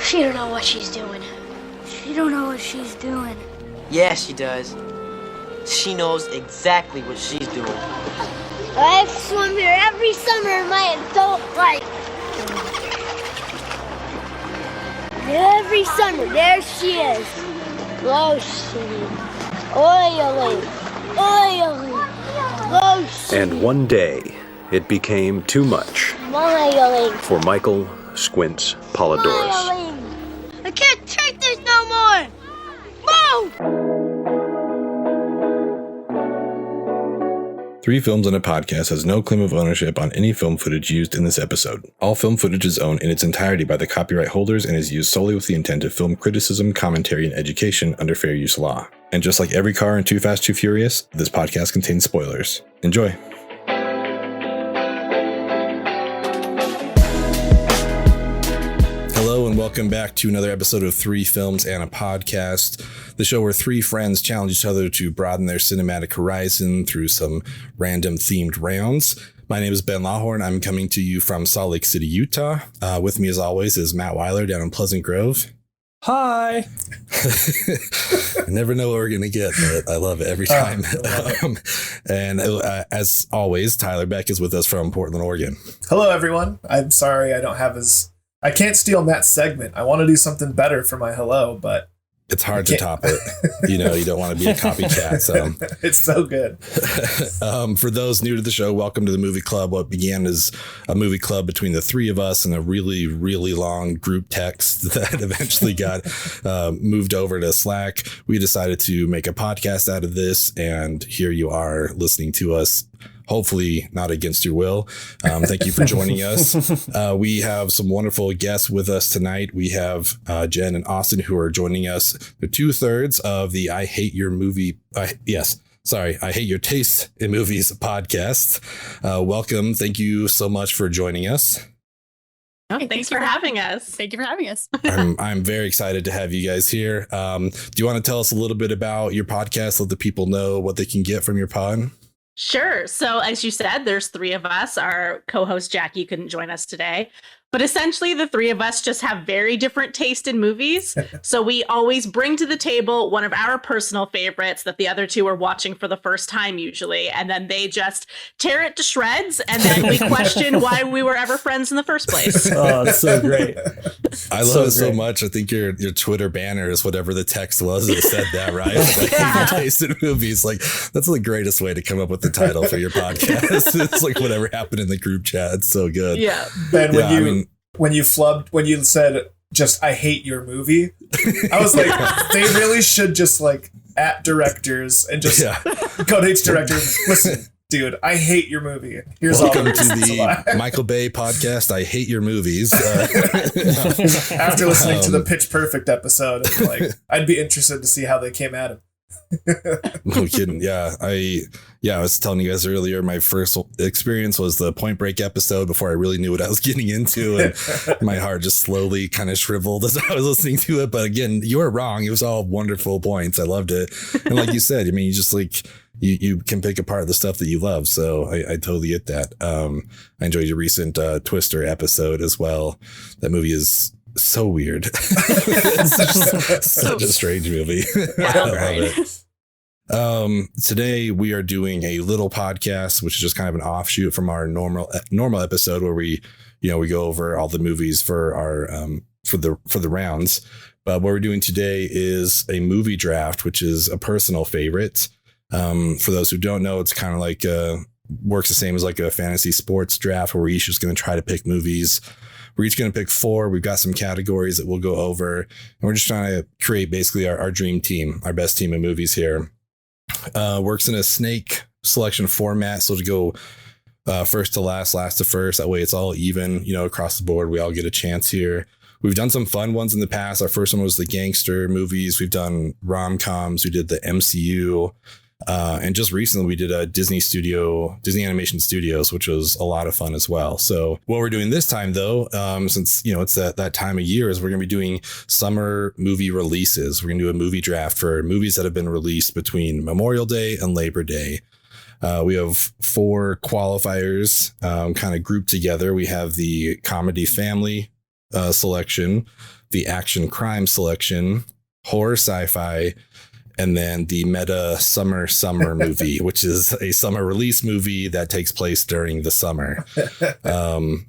She don't know what she's doing. She don't know what she's doing. Yeah, she does. She knows exactly what she's doing. I've swum here every summer in my adult life. Every summer, there she is. Lotioning, oiling, lotioning. And one day, it became too much Moiling. for Michael Squints Polidorus. I can't take this no more! Move! Three Films and a Podcast has no claim of ownership on any film footage used in this episode. All film footage is owned in its entirety by the copyright holders and is used solely with the intent of film criticism, commentary, and education under fair use law. And just like every car in Too Fast, Too Furious, this podcast contains spoilers. Enjoy. Hello and welcome back to another episode of Three Films and a Podcast, the show where three friends challenge each other to broaden their cinematic horizon through some random themed rounds. My name is Ben Lawhorn. I'm coming to you from Salt Lake City, Utah. With me as always is Matt Weiler down in Pleasant Grove. Hi. I never know what we're going to get, but I love it every time. And as always, Tyler Beck is with us from Portland, Oregon. Hello, everyone. I'm sorry I can't steal Matt's segment. I want to do something better for my hello, but it's hard to top it. You know, you don't want to be a copycat. So it's so good. For those new to the show, welcome to the movie club. What began as a movie club between the three of us and a really, really long group text that eventually got moved over to Slack. We decided to make a podcast out of this, and here you are listening to us. Hopefully not against your will. Thank you for joining us. We have some wonderful guests with us tonight. We have Jenn and Austin who are joining us. They're 2/3 of the I Hate Your Taste in Movies podcast. Welcome. Thank you so much for joining us. Oh, thanks for having us. Thank you for having us. I'm very excited to have you guys here. Do you want to tell us a little bit about your podcast? Let the people know what they can get from your pod. Sure. So as you said, there's three of us. Our co-host Jackie couldn't join us today. But essentially, the three of us just have very different taste in movies. So we always bring to the table one of our personal favorites that the other two are watching for the first time usually. And then they just tear it to shreds. And then we question why we were ever friends in the first place. Oh, it's so great. I love it so much. I think your Twitter banner is whatever the text was that said that, right? Like, yeah. Taste in movies. Like, that's the greatest way to come up with the title for your podcast. It's like whatever happened in the group chat. It's so good. Yeah. Ben, when you said just I hate your movie, I was like, they really should just like at directors and just go to each director. Listen, dude, I hate your movie. Here's Welcome to the Michael Bay podcast. I hate your movies. After listening to the Pitch Perfect episode, I'd be interested to see how they came at it. No kidding. I was telling you guys earlier, my first experience was the Point Break episode before I really knew what I was getting into, and my heart just slowly kind of shriveled as I was listening to it. But again, you were wrong. It was all wonderful points. I loved it. And like you said, I mean, you just like you can pick apart the stuff that you love. So I totally get that. I enjoyed your recent Twister episode as well. That movie is so weird. It's such a strange movie. Yeah, I love it. Today we are doing a little podcast, which is just kind of an offshoot from our normal episode where we go over all the movies for our for the rounds. But what we're doing today is a movie draft, which is a personal favorite. For those who don't know, it's kind of like works the same as like a fantasy sports draft where we're each just going to try to pick movies. We're each going to pick 4. We've got some categories that we'll go over, and we're just trying to create basically our dream team, our best team of movies here. Works in a snake selection format. So to go first to last to first. That way it's all even, across the board. We all get a chance here. We've done some fun ones in the past. Our first one was the gangster movies. We've done rom-coms. We did the MCU. And just recently we did a Disney Animation Studios, which was a lot of fun as well. So what we're doing this time though, since it's that time of year, is we're going to be doing summer movie releases. We're going to do a movie draft for movies that have been released between Memorial Day and Labor Day. We have 4 qualifiers kind of grouped together. We have the comedy family selection, the action crime selection, horror sci-fi, and then the meta summer movie, which is a summer release movie that takes place during the summer.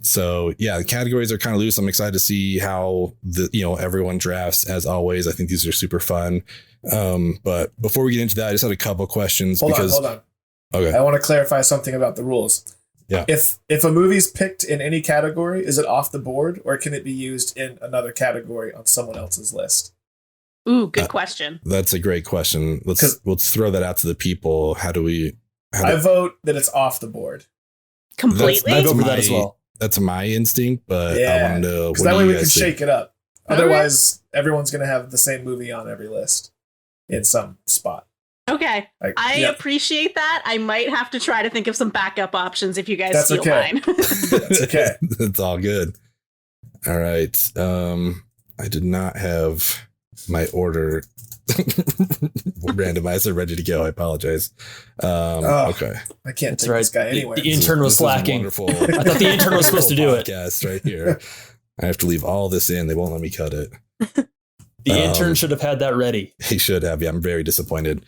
So yeah, the categories are kind of loose. I'm excited to see how everyone drafts. As always, I think these are super fun. But before we get into that, I just had a couple questions. Hold on. Okay. I want to clarify something about the rules. Yeah. If a movie's picked in any category, is it off the board or can it be used in another category on someone else's list? Ooh, good question. That's a great question. Let's throw that out to the people. I vote that it's off the board. Completely? I vote for that as well. That's my instinct, but I want to know. Because that way we can shake it up. Otherwise, everyone's going to have the same movie on every list in some spot. Okay. I appreciate that. I might have to try to think of some backup options if you guys steal mine. That's okay. That's all good. All right. I did not have my order randomizer ready to go. I apologize. Okay. I can't take this guy anywhere. The intern was slacking. I thought the intern was supposed to do it. Right here. I have to leave all this in. They won't let me cut it. The intern should have had that ready. He should have. Yeah, I'm very disappointed.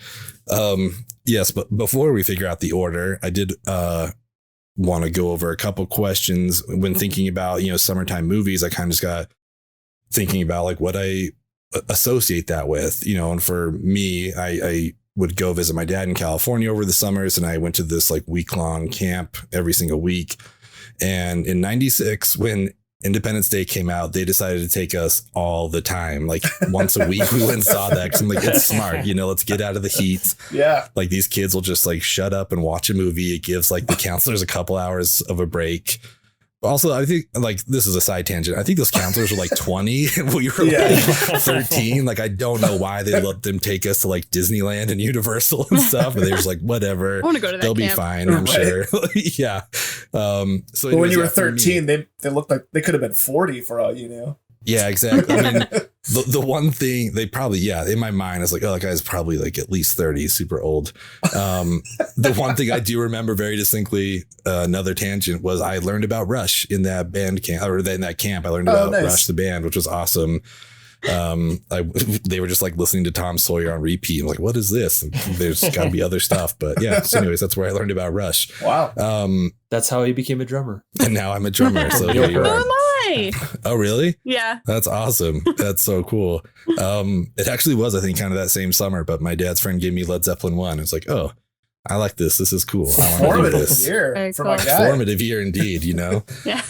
Yes, but before we figure out the order, I did want to go over a couple questions when thinking about, summertime movies. I kind of just got thinking about like what I associate that with, and for me, I would go visit my dad in California over the summers, and I went to this like week-long camp every single week. And in 96, when Independence Day came out, they decided to take us all the time. Like once a week, we went and saw that because I'm like, it's smart, let's get out of the heat. Yeah. Like these kids will just like shut up and watch a movie. It gives like the counselors a couple hours of a break. Also, I think like this is a side tangent. I think those counselors were like 20 and we were like 13. Like, I don't know why they let them take us to like Disneyland and Universal and stuff. But they were just like, whatever, I want to go to that they'll camp. be fine, I'm sure. Yeah. So when you were 13, they looked like they could have been 40 for all you knew. Yeah, exactly. I mean, the one thing they probably, in my mind, I was like, oh, that guy's probably like at least 30, super old. The one thing I do remember very distinctly, another tangent, was I learned about Rush in that band camp, or in that camp. I learned about Rush, the band, which was awesome. They were just like listening to Tom Sawyer on repeat. I'm like, what is this? And there's got to be other stuff. But yeah, so anyways, that's where I learned about Rush. Wow. That's how he became a drummer. And now I'm a drummer. So here you are. Oh, really? Yeah. That's awesome. That's so cool. It actually was, I think, kind of that same summer, but my dad's friend gave me Led Zeppelin 1. It's like, oh, I like this. This is cool. I want to do this. Year for my guy. Formative year indeed, Yeah.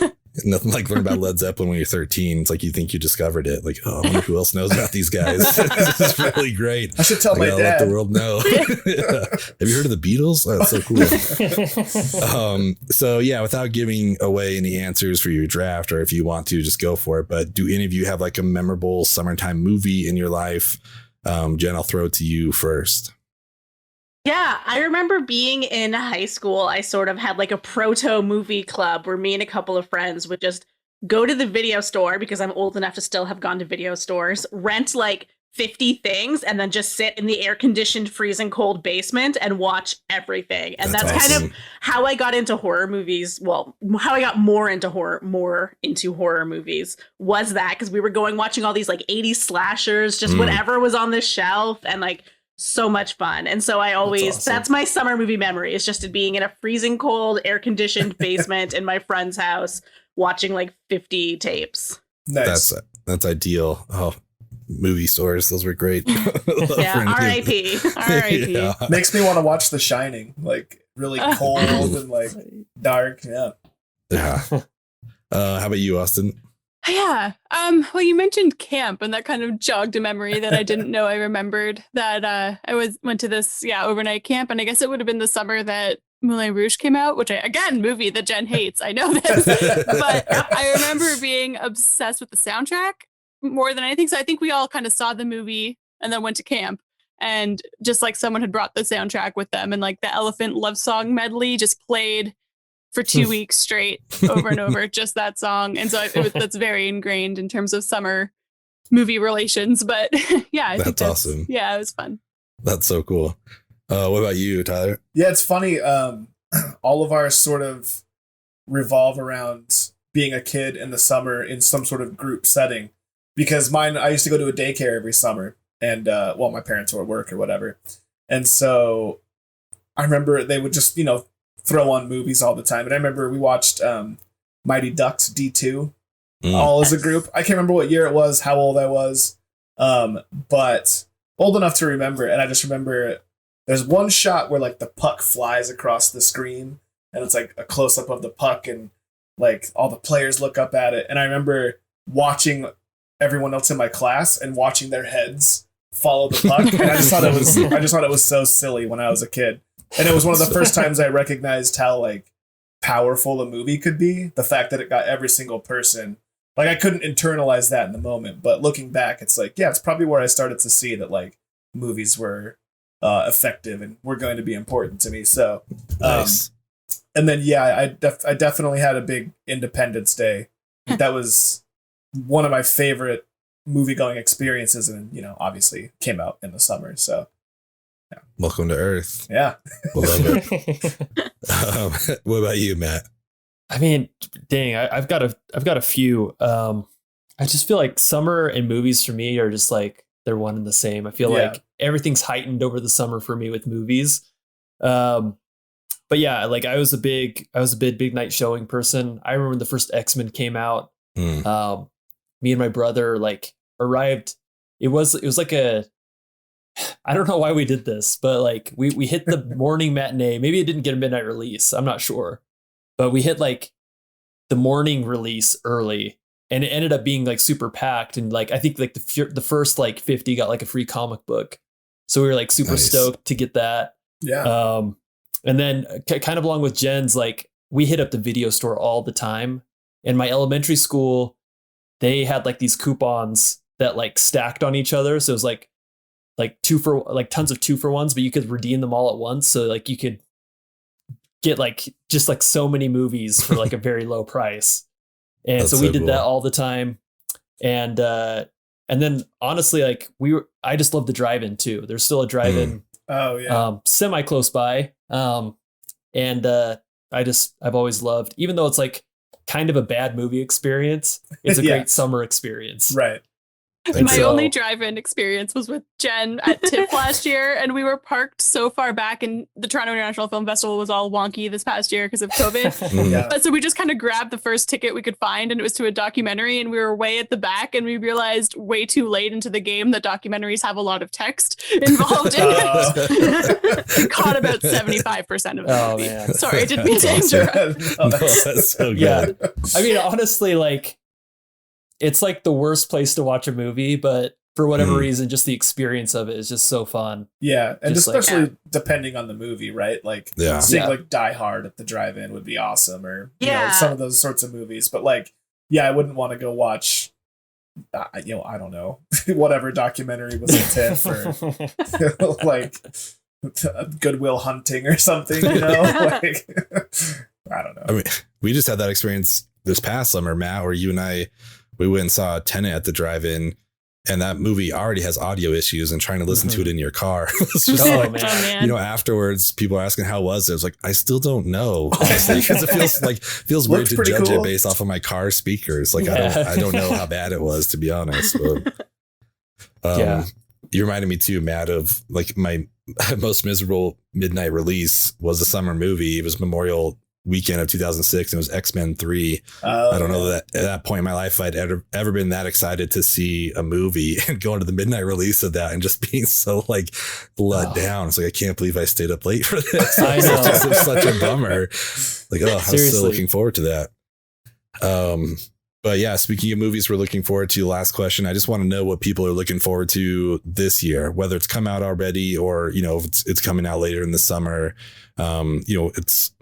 Nothing like learning about Led Zeppelin when you're 13. It's like you think you discovered it. Like, oh, I wonder who else knows about these guys. This is really great. I should tell my dad. Let the world know. Have you heard of the Beatles? Oh, that's so cool. So yeah, without giving away any answers for your draft, or if you want to, just go for it. But do any of you have like a memorable summertime movie in your life? Jen, I'll throw it to you first. Yeah, I remember being in high school, I sort of had like a proto movie club where me and a couple of friends would just go to the video store, because I'm old enough to still have gone to video stores, rent like 50 things, and then just sit in the air-conditioned, freezing cold basement and watch everything. And that's awesome. Kind of how I got into horror movies. Well, how I got more into horror movies was that, because we were watching all these like 80s slashers, just whatever was on the shelf, and like so much fun. And so I always, that's my summer movie memory, is just being in a freezing cold, air-conditioned basement in my friend's house, watching like 50 tapes. Nice. That's ideal. Oh, movie stores, those were great. Yeah, R.I.P. R.I.P. Yeah. Makes me want to watch The Shining, like really cold and like dark. Yeah. How about you, Austin? Yeah. Well, you mentioned camp, and that kind of jogged a memory that I didn't know I remembered, that I went to this overnight camp, and I guess it would have been the summer that Moulin Rouge came out, which movie that Jen hates. I know this, but I remember being obsessed with the soundtrack more than anything. So I think we all kind of saw the movie and then went to camp, and just like someone had brought the soundtrack with them, and like the Elephant Love Song medley just played for 2 weeks straight, over and over, just that song. And so that's very ingrained in terms of summer movie relations. But yeah, I think that's awesome. Yeah, it was fun. That's so cool. What about you, Tyler? Yeah, it's funny. All of ours sort of revolve around being a kid in the summer in some sort of group setting, because I used to go to a daycare every summer, and my parents were at work or whatever, and so I remember they would just throw on movies all the time, and I remember we watched Mighty Ducks D2 all as a group. I can't remember what year it was, how old I was, but old enough to remember. And I just remember there's one shot where like the puck flies across the screen, and it's like a close up of the puck, and like all the players look up at it. And I remember watching everyone else in my class and watching their heads follow the puck. And I just thought it was so silly when I was a kid. And it was one of the first times I recognized how like powerful a movie could be. The fact that it got every single person. Like, I couldn't internalize that in the moment, but looking back, it's like, yeah, it's probably where I started to see that like movies were effective and were going to be important to me. So, Nice. And then I definitely had a big Independence Day. That was one of my favorite movie going experiences, and obviously came out in the summer. So, yeah. Welcome to Earth. Yeah, Love it. What about you, Matt? I mean, dang, I've got a few. I just feel like summer and movies for me are just like they're one and the same. I feel like everything's heightened over the summer for me with movies. But yeah, like I was a big night showing person. I remember when the first X-Men came out. Me and my brother like arrived. It was like I don't know why we did this, but like we hit the morning matinee. Maybe it didn't get a midnight release. I'm not sure. But we hit like the morning release early, and it ended up being like super packed. And like, I think like the first like 50 got like a free comic book. So we were like super stoked to get that. Yeah. And then kind of along with Jen's, like we hit up the video store all the time. In my elementary school, they had like these coupons that like stacked on each other. So it was like tons of 2-for-1s, but you could redeem them all at once. So like you could get like just like so many movies for like a very low price. And so we did that all the time. And then honestly, like I just love the drive-in too. There's still a drive-in semi close by. And I've always loved, even though it's like kind of a bad movie experience, it's a great summer experience. Right. My only drive-in experience was with Jen at TIFF last year, and we were parked so far back, and the Toronto International Film Festival was all wonky this past year because of COVID. But so we just kind of grabbed the first ticket we could find, and it was to a documentary, and we were way at the back, and we realized way too late into the game that documentaries have a lot of text involved in it. We caught about 75% of the movie. Man. Sorry, I didn't mean to interrupt. That's so good. Yeah. I mean, honestly, like it's like the worst place to watch a movie, but for whatever reason, just the experience of it is just so fun. Yeah, and just especially like, depending on the movie, right? Like seeing like Die Hard at the drive-in would be awesome, or you know, some of those sorts of movies. But like, I wouldn't want to go watch, I don't know, whatever documentary was in TIFF or like Goodwill Hunting or something. Like, I don't know. I mean, we just had that experience this past summer, Matt, where you and I. We went and saw Tenet at the drive-in, and that movie already has audio issues, and trying to listen to it in your car. It's just man. Afterwards, people are asking, how was it? It's like, I still don't know, honestly, because it feels weird to judge it based off of my car speakers. Like, I don't know how bad it was, to be honest. But, you reminded me too, Matt, of like my most miserable midnight release was a summer movie. It was Memorial weekend of 2006, and it was X-Men 3. I don't know that at that point in my life I'd ever been that excited to see a movie and going to the midnight release of that and just being so like let down. It's like, I can't believe I stayed up late for this. I know. It's such a bummer. Like, I was so looking forward to that. But yeah, speaking of movies we're looking forward to, last question. I just want to know what people are looking forward to this year, whether it's come out already or, if it's coming out later in the summer.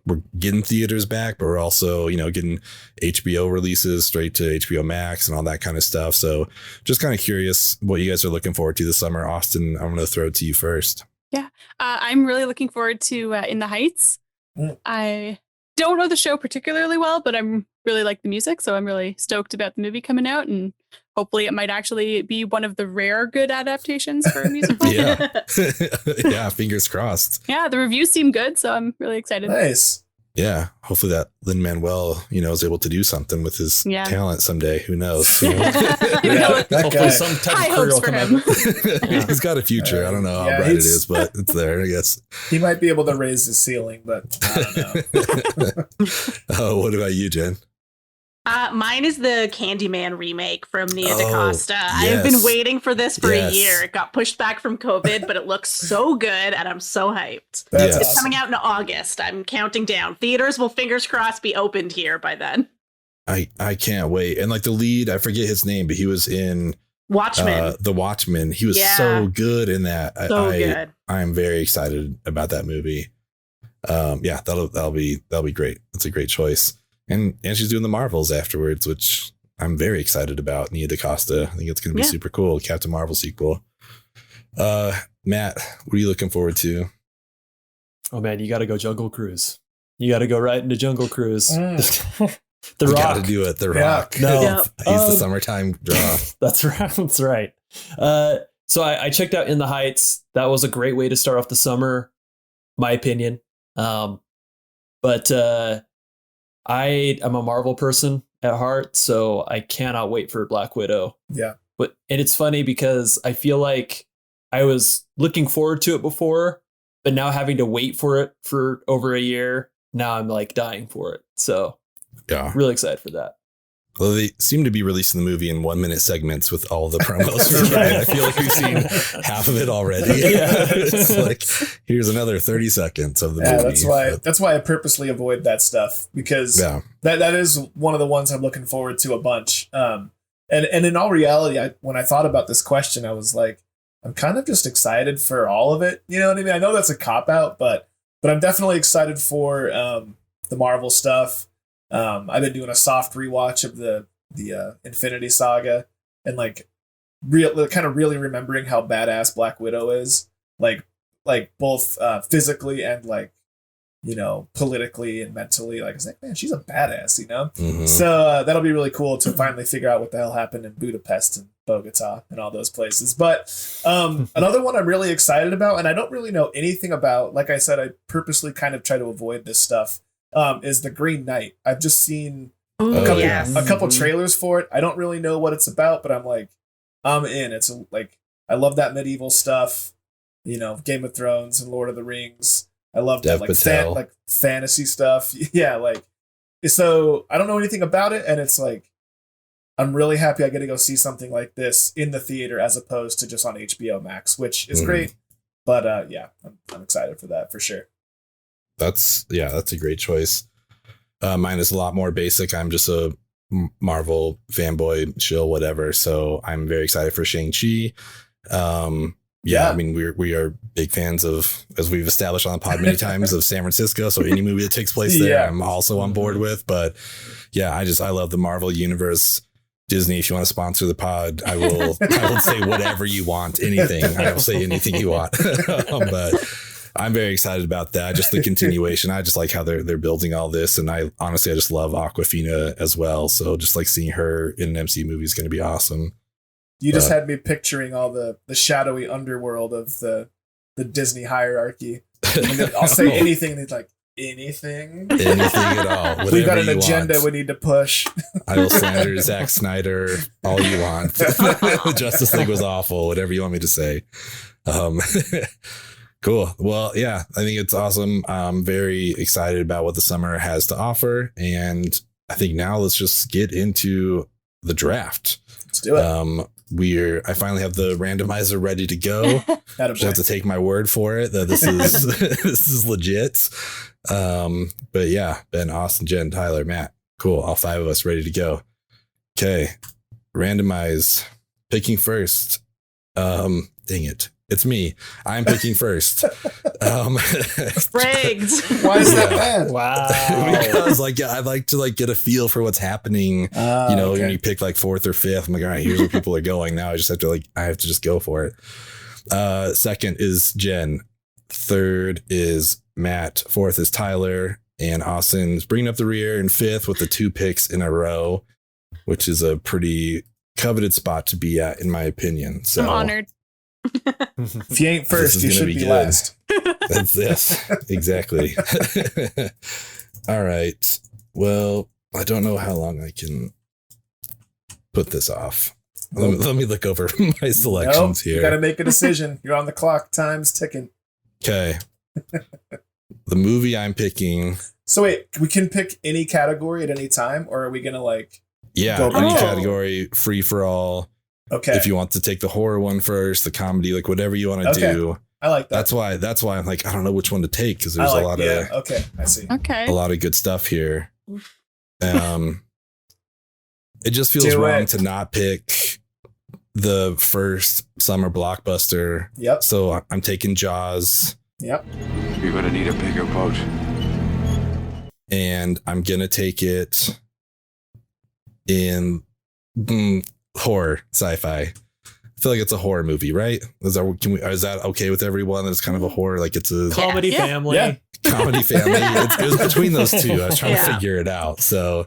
We're getting theaters back, but we're also, getting HBO releases straight to HBO Max and all that kind of stuff. So just kind of curious what you guys are looking forward to this summer. Austin, I'm going to throw it to you first. Yeah, I'm really looking forward to In the Heights. I don't know the show particularly well, but I'm really like the music, so I'm really stoked about the movie coming out, and hopefully it might actually be one of the rare good adaptations for a musical. Yeah, fingers crossed. Yeah, the reviews seem good, so I'm really excited. Nice. Yeah, hopefully that Lin-Manuel, is able to do something with his talent someday. Who knows? That Hopefully guy. some type High of career will hopes for come him. out. He's got a future. I don't know how bright it is, but it's there, I guess. He might be able to raise his ceiling, but I don't know. What about you, Jen? Mine is the Candyman remake from Nia Oh, DaCosta. I have been yes. waiting for this for a Yes. year. It got pushed back from COVID, but it looks so good, and I'm so hyped. That's Yes. It's coming out in August. I'm counting down. Theaters will, fingers crossed, be opened here by then. I can't wait. And like the lead, I forget his name, but he was in Watchmen. The Watchmen. He was Yeah. so good in that. So good. I'm very excited about that movie. Yeah, that'll be great. That's a great choice. And she's doing the Marvels afterwards, which I'm very excited about. Nia DaCosta. I think it's going to be super cool. Captain Marvel sequel. Matt, what are you looking forward to? Oh man, you got to go Jungle Cruise. You got to go right into Jungle Cruise. The You Rock. got to do it. The Rock. No, Yep. He's the summertime draw. That's right. That's right. So I checked out In the Heights. That was a great way to start off the summer, my opinion. But I am a Marvel person at heart, so I cannot wait for Black Widow. Yeah. And it's funny because I feel like I was looking forward to it before, but now having to wait for it for over a year, now I'm like dying for it. So Yeah. really excited for that. Well, they seem to be releasing the movie in 1 minute segments with all the promos. Right. I feel like we've seen half of it already. Yeah. It's like, here's another 30 seconds of the movie. That's why I purposely avoid that stuff, because that is one of the ones I'm looking forward to a bunch. And in all reality, when I thought about this question, I was like, I'm kind of just excited for all of it. You know what I mean? I know that's a cop out, but I'm definitely excited for the Marvel stuff. I've been doing a soft rewatch of the Infinity Saga, and like really remembering how badass Black Widow is, like both physically and like, politically and mentally. Like, it's like, man, she's a badass, Mm-hmm. So that'll be really cool to finally figure out what the hell happened in Budapest and Bogota and all those places. But another one I'm really excited about, and I don't really know anything about, like I said, I purposely kind of try to avoid this stuff, is the Green Knight. I've just seen a couple trailers for it. I don't really know what it's about, but I'm like, I'm in. It's like, I love that medieval stuff, Game of Thrones and Lord of the Rings. I love that like fantasy stuff. Yeah, like, so I don't know anything about it, and it's like, I'm really happy I get to go see something like this in the theater as opposed to just on HBO Max, which is great. But I'm excited for that for sure. That's a great choice. Mine is a lot more basic. I'm just a Marvel fanboy, chill, whatever. So I'm very excited for Shang-Chi. I mean, we are big fans of, as we've established on the pod many times, of San Francisco. So any movie that takes place there, I'm also on board with. But yeah, I love the Marvel universe. Disney, if you want to sponsor the pod, I will say whatever you want, anything. I will say anything you want. But I'm very excited about that. Just the continuation. I just like how they're building all this. And I just love Awkwafina as well. So just like seeing her in an MCU movie is going to be awesome. You just had me picturing all the shadowy underworld of the Disney hierarchy. I'll say anything, and it's like, anything at all. We've got an agenda we need to push. I will slander Zack Snyder all you want. Justice League was awful. Whatever you want me to say. Cool. Well, yeah, I think it's awesome. I'm very excited about what the summer has to offer, and I think now let's just get into the draft. Let's do it. I finally have the randomizer ready to go. Just have to take my word for it that this is this is legit. But yeah, Ben, Austin, Jen, Tyler, Matt, cool. All five of us ready to go. Okay, randomize. Picking first. Dang it. It's me. I'm picking first. Fragged. Why is that bad? Wow. Because I'd like to get a feel for what's happening. When you pick like fourth or fifth, I'm like, all right, here's where people are going. Now I just have to just go for it. Second is Jen. Third is Matt. Fourth is Tyler. And Austin's bringing up the rear in fifth with the 2 picks in a row, which is a pretty coveted spot to be at, in my opinion. So I'm honored. If you ain't first, you should be last. That's this. Exactly. All right. Well, I don't know how long I can put this off. Let me look over my selections here. You got to make a decision. You're on the clock. Time's ticking. Okay. The movie I'm picking. So wait, we can pick any category at any time, or are we gonna like? Yeah, go any by- category, free for all. Okay. If you want to take the horror one first, the comedy, like whatever you want to Okay. do. I like that. That's why I'm like, I don't know which one to take because there's I like, a lot of Okay, I see. Okay. a lot of good stuff here. It just feels Do wrong it. to not pick the first summer blockbuster. Yep. So I'm taking Jaws. Yep. You're gonna need a bigger boat. And I'm gonna take it in horror sci-fi. I feel like it's a horror movie, right? Is that okay with everyone? It's kind of a horror, like it's a Comedy Yeah. family. Yeah. comedy family. It was between those two. I was trying to figure it out. So,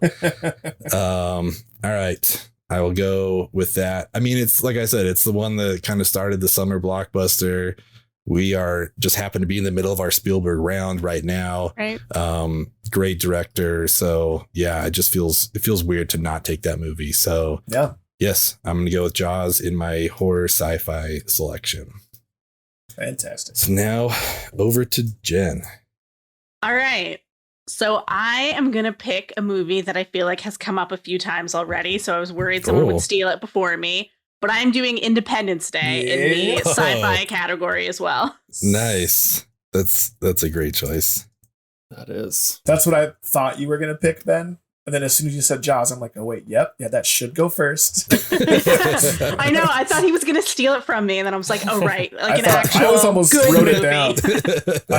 all right, I will go with that. I mean, it's like I said, it's the one that kind of started the summer blockbuster. We are just happen to be in the middle of our Spielberg round right now. Right. Great director. So yeah, it feels weird to not take that movie. So Yeah. yes, I'm going to go with Jaws in my horror sci-fi selection. Fantastic. So now over to Jen. All right. So I am going to pick a movie that I feel like has come up a few times already. So I was worried someone Cool. would steal it before me. But I'm doing Independence Day in the Yeah. sci-fi category as well. Nice. That's a great choice. That is. That's what I thought you were gonna pick, Ben. And then as soon as you said Jaws, I'm like, oh wait, yep, yeah, that should go first. I know. I thought he was going to steal it from me. And then I was like, oh, right. Like I was almost good wrote it movie. down.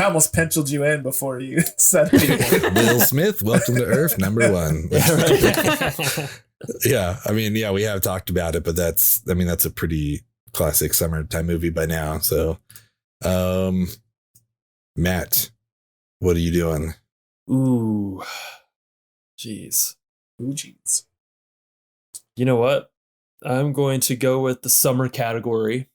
I almost penciled you in before you said anything. Will Smith, welcome to Earth, #1. Yeah, I mean, yeah, we have talked about it, but that's a pretty classic summertime movie by now. So, Matt, what are you doing? Ooh. Jeez. Ooh, jeez. You know what? I'm going to go with the summer category,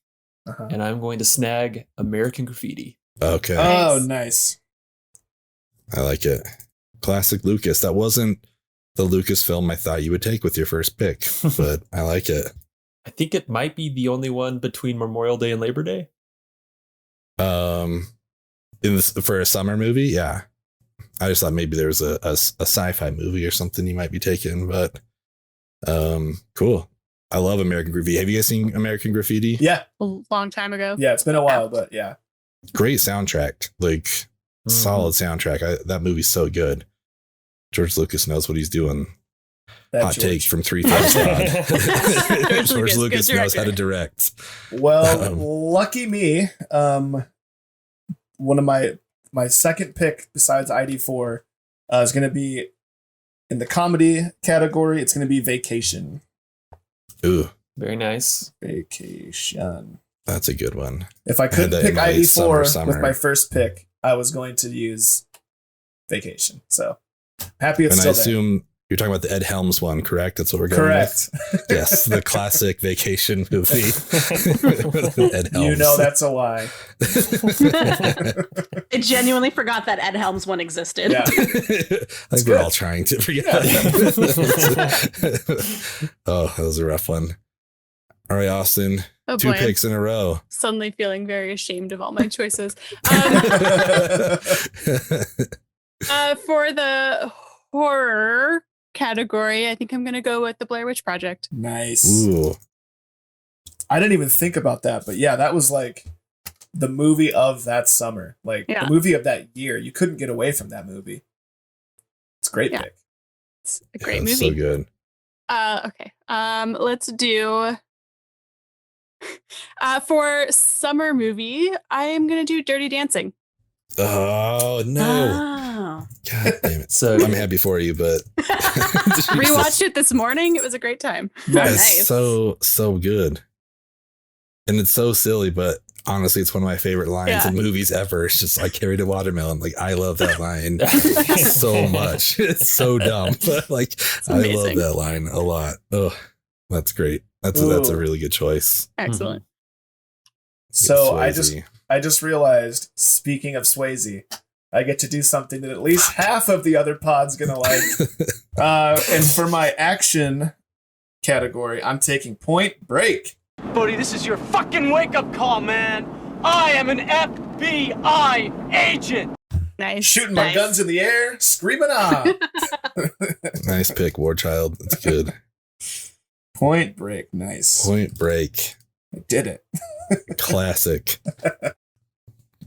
Uh-huh. and I'm going to snag American Graffiti. Okay, Oh, nice. I like it. Classic Lucas. That wasn't the Lucas film I thought you would take with your first pick, but I like it. I think it might be the only one between Memorial Day and Labor Day. For a summer movie, yeah. I just thought maybe there was a sci-fi movie or something you might be taking, but cool. I love American Graffiti. Have you guys seen American Graffiti? Yeah. A long time ago. Yeah, it's been a while, but yeah. Great soundtrack, like solid soundtrack. That movie's so good. George Lucas knows what he's doing. That Hot George. take from 3 Thumbs Pod. George George Lucas, Lucas good knows how to director. direct. Well, lucky me. One of my second pick besides ID4 is going to be in the comedy category. It's going to be Vacation. Ooh, Very nice. Vacation. that's a good one. If I had could that pick in my ID4 summer. with my first pick, I was going to use Vacation. So happy it's And I still there. assume you're talking about the Ed Helms one, correct? That's what we're going Correct. with? Yes, the classic vacation movie. Ed Helms. You know that's a lie. I genuinely forgot that Ed Helms one existed. Yeah. I think we're all trying to forget. Oh, that was a rough one. All right, Austin. Oh, 2 boy, I'm picks in a row. suddenly feeling very ashamed of all my choices. For the horror category, I think I'm going to go with the Blair Witch Project. Nice. Ooh. I didn't even think about that, but yeah, that was like the movie of that summer. Like Yeah. the movie of that year. You couldn't get away from that movie. It's a great Yeah. pick. It's a great That's movie. so good. Okay. Let's do for summer movie, I'm gonna do Dirty Dancing. Oh, no. Oh. God damn it. So I'm happy for you, but Rewatched it this morning. It was a great time. It's Nice. so good. And it's so silly, but honestly, it's one of my favorite lines Yeah. in movies ever. It's just, I carried a watermelon. Like, I love that line so much. It's so dumb, but like, I love amazing. that line a lot. Oh, that's great. That's a Ooh. really good choice. Excellent. So Swayze. I just realized, speaking of Swayze, I get to do something that at least half of the other pod's gonna like. And for my action category, I'm taking Point Break. Buddy, this is your fucking wake-up call, man. I am an FBI agent. Nice. Shooting my guns in the air, screaming ah. Nice pick, Warchild. That's good. Point Break, nice. Point Break. I did it. Classic.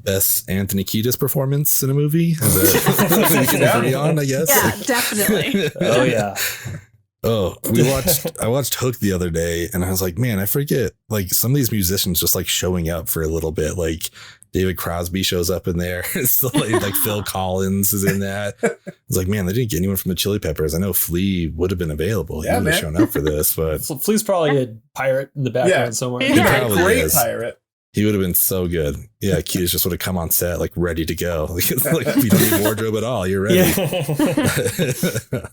Best Anthony Kiedis performance in a movie? Is that we can agree on, I guess? Yeah, definitely. Oh yeah. Oh, I watched Hook the other day and I was like, man, I forget like some of these musicians just like showing up for a little bit. Like David Crosby shows up in there. So like Phil Collins is in that. It's like, man, they didn't get anyone from the Chili Peppers. I know Flea would have been available. He would have shown up for this, but So Flea's probably a pirate in the background somewhere. He probably Great is. pirate. He would have been so good. Yeah, Kiedis just would have come on set like ready to go. Like we don't need wardrobe at all. You're ready. Yeah.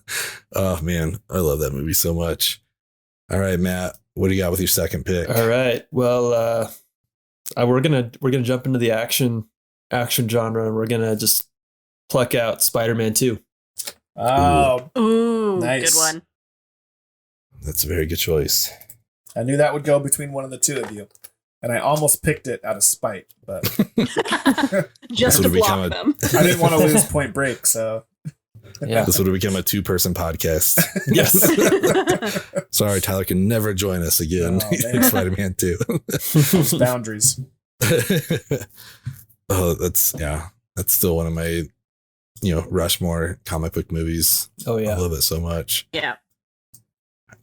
Oh man, I love that movie so much. All right, Matt, what do you got with your second pick? All right. Well, we're gonna jump into the action genre, and we're gonna just pluck out Spider-Man 2. Oh, Ooh, nice. Good one. That's a very good choice. I knew that would go between one of the two of you. And I almost picked it out of spite, but Just to block them. I didn't want to lose Point Break, so Yeah. This would have become a 2-person podcast. Yes. Sorry, Tyler can never join us again. Oh, man. Spider-Man 2. Those boundaries. Oh, that's still one of my, Rushmore comic book movies. Oh yeah. I love it so much. Yeah.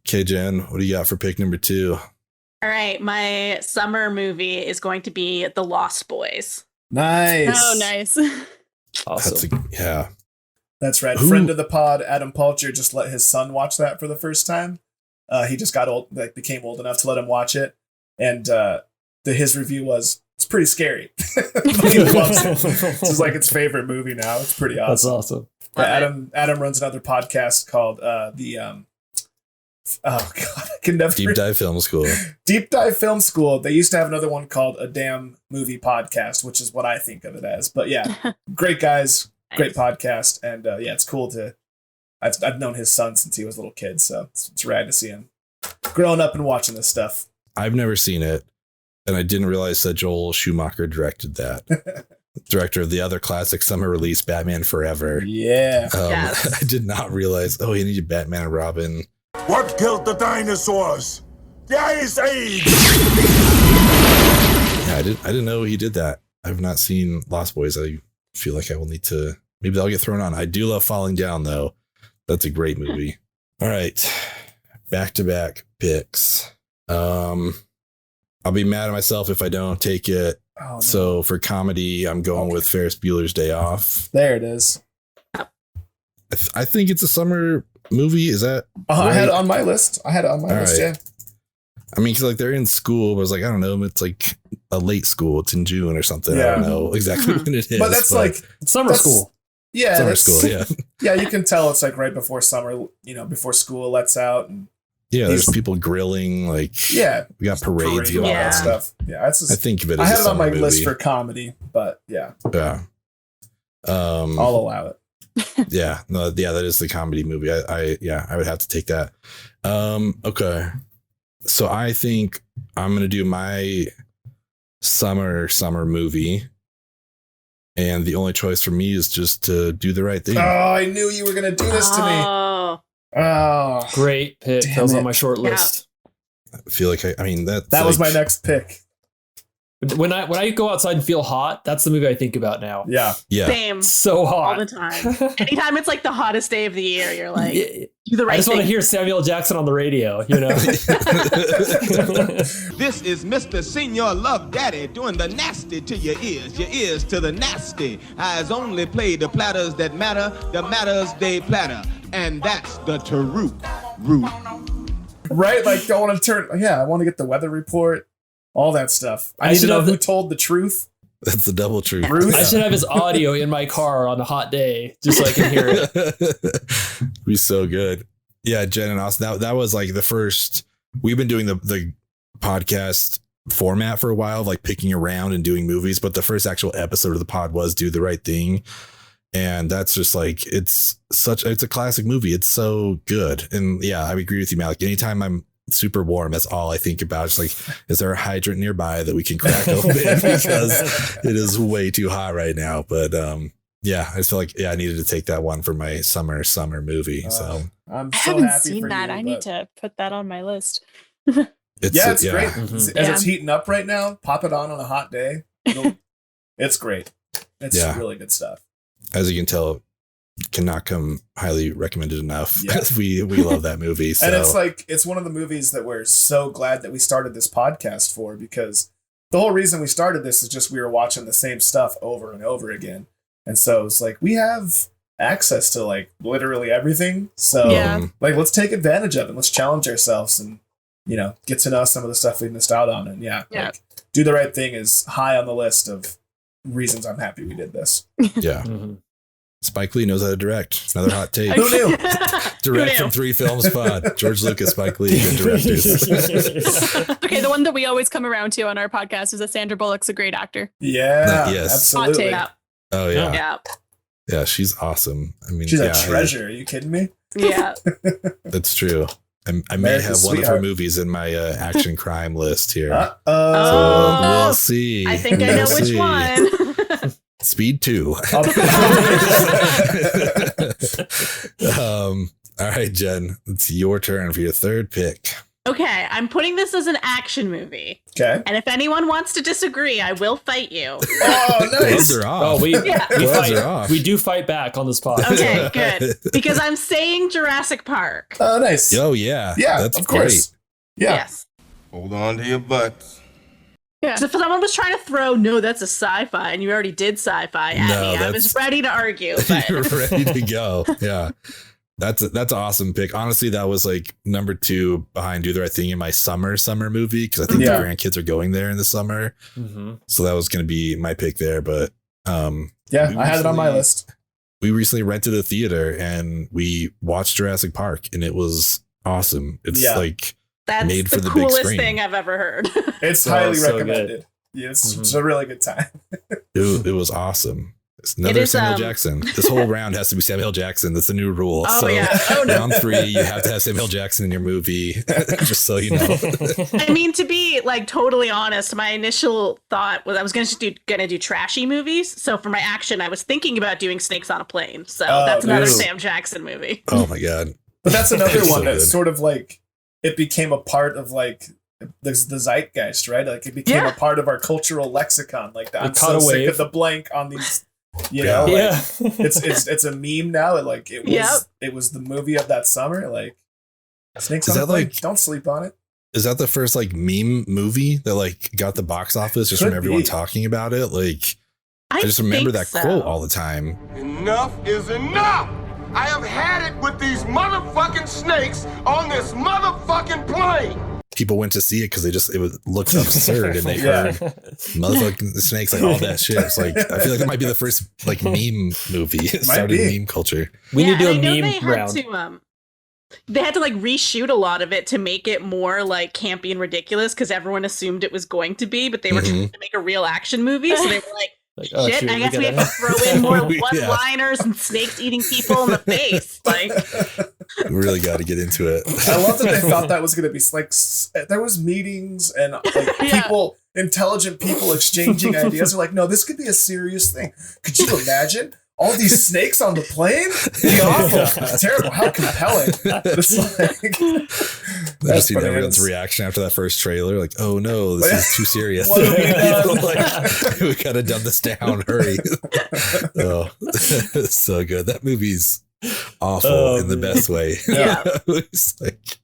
Okay, Jen, what do you got for pick number 2? All right. My summer movie is going to be The Lost Boys. Nice. Oh, nice. Awesome. That's right. Who- Friend of the pod, Adam Palcher, just let his son watch that for the first time. He just got old, became old enough to let him watch it. And his review was, it's pretty scary. He loves it. This is like its favorite movie now. It's pretty awesome. That's awesome. Yeah, Adam runs another podcast called oh god, I can never Deep Dive Film School. Deep Dive Film School. They used to have another one called A Damn Movie Podcast, which is what I think of it as. But yeah, great guys, great podcast, and yeah, it's cool to. I've known his son since he was a little kid, so it's rad to see him growing up and watching this stuff. I've never seen it, and I didn't realize that Joel Schumacher directed that. Director of the other classic summer release, Batman Forever. Yeah. Yes. I did not realize. Oh, he needed Batman and Robin. What killed the dinosaurs? The Ice Age! Yeah, I didn't know he did that. I've not seen Lost Boys. I feel like I will need to. Maybe I'll get thrown on. I do love Falling Down, though. That's a great movie. All right, back-to-back picks. I'll be mad at myself if I don't take it. Oh, no. So for comedy, I'm going with Ferris Bueller's Day Off. There it is. I think it's a summer movie. Is that? Right? I had it on my list. All list. right. Yeah. I mean, cause like they're in school, but I was like, I don't know. It's like a late school. It's in June or something. Yeah. I don't know exactly when it is. But that's like Summer school. Yeah. Summer school. Yeah. Yeah. You can tell it's like right before summer, before school lets out. And Yeah. There's people grilling. Like, yeah, we got parades and all all Yeah. that stuff. Yeah. That's just, I think of it I as have a it on my summer list movie. for comedy, but yeah, Yeah. I'll allow it. Yeah. No, yeah, that is the comedy movie. I would have to take that. Okay. So I think I'm going to do my summer movie. And the only choice for me is just to do the right thing. Oh, I knew you were going to do this to me. Oh, Great pick. Damn That was it. on my short Yeah. list. I feel like that was my next pick. When I go outside and feel hot, that's the movie I think about now. Yeah. Yeah. Same. So All hot. the time. Anytime it's like the hottest day of the year, you're like, Yeah. do the right I just thing. want to hear Samuel Jackson on the radio, This is Mr. Senior Love Daddy doing the nasty to your ears to the nasty. Eyes only play the platters that matter, the matters they platter. And that's the root. Right? Like, I want to I want to get the weather report, all that stuff. I need to should know have who told the truth. That's the double truth. Ruth? I should have his audio in my car on a hot day just so I can hear it. Be so good. Yeah, Jenn and Austin. That was like the first. We've been doing the podcast format for a while, like picking around and doing movies. But the first actual episode of the pod was Do the Right Thing. And that's just like, it's a classic movie. It's so good. And yeah, I agree with you, Malik. Anytime I'm super warm, that's all I think about. It's like, is there a hydrant nearby that we can crack open? Because it is way too hot right now. But yeah, I just feel like, I needed to take that one for my summer movie. So I'm I so haven't happy seen for that. you, I need to put that on my list. It's great. Mm-hmm. As it's heating up right now, pop it on a hot day. It's great. It's really good stuff. As you can tell, cannot come highly recommended enough. Yeah. we love that movie. So. And it's like, it's one of the movies that we're so glad that we started this podcast for, because the whole reason we started this is just we were watching the same stuff over and over again. And so it's like, we have access to like literally everything. So like, let's take advantage of it. Let's challenge ourselves and, you know, get to know some of the stuff we missed out on. And like, Do the Right Thing is high on the list of reasons I'm happy we did this. Yeah. Spike Lee knows how to direct. It's another hot take. Who knew? Direct from 3 Films Pod. George Lucas, Spike Lee, good directors. Okay, the one that we always come around to on our podcast is that Sandra Bullock's a great actor. Yeah, yes, absolutely. Oh yeah, yeah. She's awesome. I mean, she's a treasure. Are you kidding me? Yeah, that's true. I may have one of her movies in my action crime list here. So we'll see. I think I know which one. Speed 2. All right, Jen, it's your turn for your third pick. Okay, I'm putting this as an action movie. Okay. And if anyone wants to disagree, I will fight you. Oh, nice. Gloves are off. Oh, we Gloves are off. We do fight back on this podcast. Okay, good. Because I'm saying Jurassic Park. Oh, nice. Oh, yeah. Yeah, that's of course. Great. Yeah. Yes. Hold on to your butts. Yeah. So if someone was trying to throw, no, that's a sci-fi, and you already did sci-fi at me, I was ready to argue. But... You're ready to go. Yeah. That's an awesome pick. Honestly, that was like number 2 behind Do the Right Thing in my summer movie, because I think the grandkids are going there in the summer. Mm-hmm. So that was going to be my pick there. But I had it on my list. We recently rented a theater and we watched Jurassic Park, and it was awesome. It's like that's made for the coolest big screen. thing I've ever heard. It's highly recommended. Yeah, it's a really good time. It was awesome. It's another Samuel Jackson. This whole round has to be Samuel Jackson. That's the new rule. Oh, yeah. Oh, no. Round 3, you have to have Samuel Jackson in your movie, just so you know. I mean, to be like totally honest, my initial thought was I was going to do trashy movies. So for my action, I was thinking about doing Snakes on a Plane. So that's another Sam Jackson movie. Oh my God. But that's another one that's sort of like, it became a part of like the zeitgeist, right? Like it became a part of our cultural lexicon. Like I'm so sick of the blank on these. You know, like, it's a meme now. It was the movie of that summer. Like Snakes on a Plane. Don't sleep on it. Is that the first like meme movie that like got the box office just from everyone talking about it? Like I just remember that quote all the time. Enough is enough. I have had it with these motherfucking snakes on this motherfucking plane. People went to see it because it looked absurd, and they heard motherfucking snakes, like all that shit. It's like I feel like that might be the first like meme movie. It started meme culture. We need to do a meme round. They had to like reshoot a lot of it to make it more like campy and ridiculous because everyone assumed it was going to be, but they were trying to make a real action movie, so they were like. Shit, I guess we have to throw in more one-liners and snakes eating people in the face. Like, we really got to get into it. I love that they thought that was going to be like there was meetings and like intelligent people exchanging ideas. They're like, no, this could be a serious thing. Could you imagine? All these snakes on the plane? Be awful. It's terrible. How compelling. It's like, I just seen everyone's reaction after that first trailer. Like, oh no, this is too serious. What have we done? Like, we gotta dumb this down. Hurry. Oh, it's so good. That movie's awful in the best way. Yeah. It's like,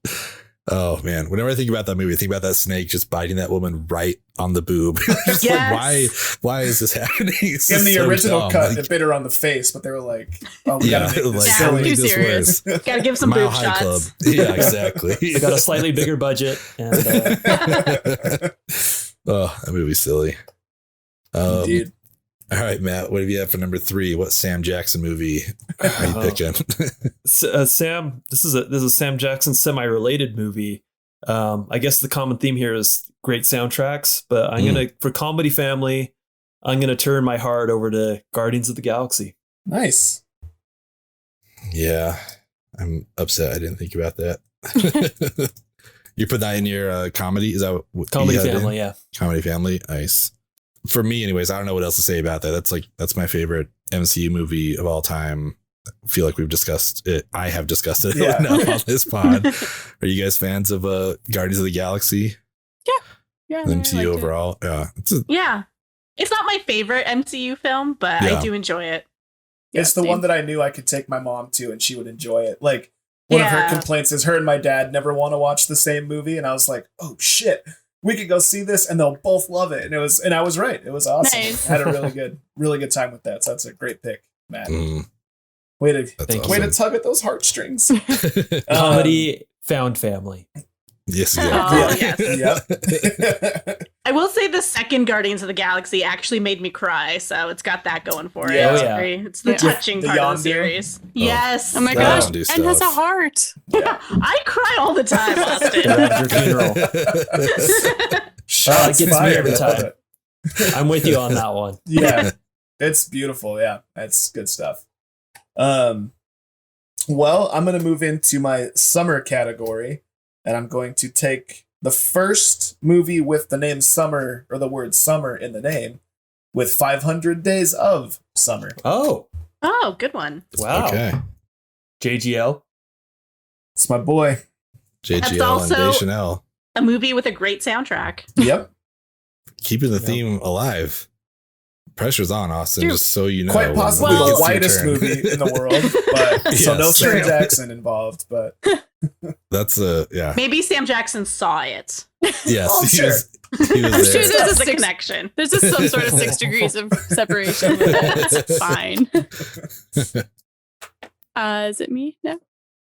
oh man, whenever I think about that movie, I think about that snake just biting that woman right on the boob. Just like, why is this happening? In the original cut, it bit her on the face, but they were like, oh, we gotta make this silly. Too serious. Gotta give some boob shots. Club. Yeah, exactly. They got a slightly bigger budget. And, oh, that movie's silly. Indeed. All right, Matt, what have you had for number 3? What Sam Jackson movie are you picking? Sam, this is a Sam Jackson semi-related movie. I guess the common theme here is great soundtracks, but I'm gonna, for comedy family, I'm gonna turn my heart over to Guardians of the Galaxy. Nice. Yeah, I'm upset. I didn't think about that. You put that in your comedy? Is that what Comedy you had Family? in? Yeah. Comedy Family. Nice. For me, anyways, I don't know what else to say about that. That's my favorite MCU movie of all time. I feel like we've discussed it. I have discussed it enough on this pod. Are you guys fans of Guardians of the Galaxy? Yeah. MCU overall? Yeah. It's not my favorite MCU film, but I do enjoy it. It's the one that I knew I could take my mom to and she would enjoy it. Like, one of her complaints is her and my dad never want to watch the same movie. And I was like, oh shit, we could go see this and they'll both love it. And I was right. It was awesome. Nice. I had a really good time with that. So that's a great pick, Matt. Way to tug at those heartstrings. Comedy found family. Yes. Yes. I will say the second Guardians of the Galaxy actually made me cry, so it's got that going for it. It's the touching part of the series. Yes. Oh my gosh. And has a heart. Yeah. I cry all the time, Austin. Your funeral. It gets me every time. I'm with you on that one. Yeah. It's beautiful. Yeah. That's good stuff. Well, I'm going to move into my summer category. And I'm going to take the first movie with the name Summer, or the word Summer in the name, with 500 Days of Summer. Oh, good one. Wow. Okay. JGL. It's my boy. JGL and Deschanel. A movie with a great soundtrack. Yep. Keeping the theme alive. Pressure's on, Austin, just so you know. Quite possibly the whitest movie in the world, but so no Sam Jackson involved, but that's Maybe Sam Jackson saw it. Yes, oh, he was I'm sure there's a connection. There's just some sort of 6 degrees of separation. It's fine. Is it me now?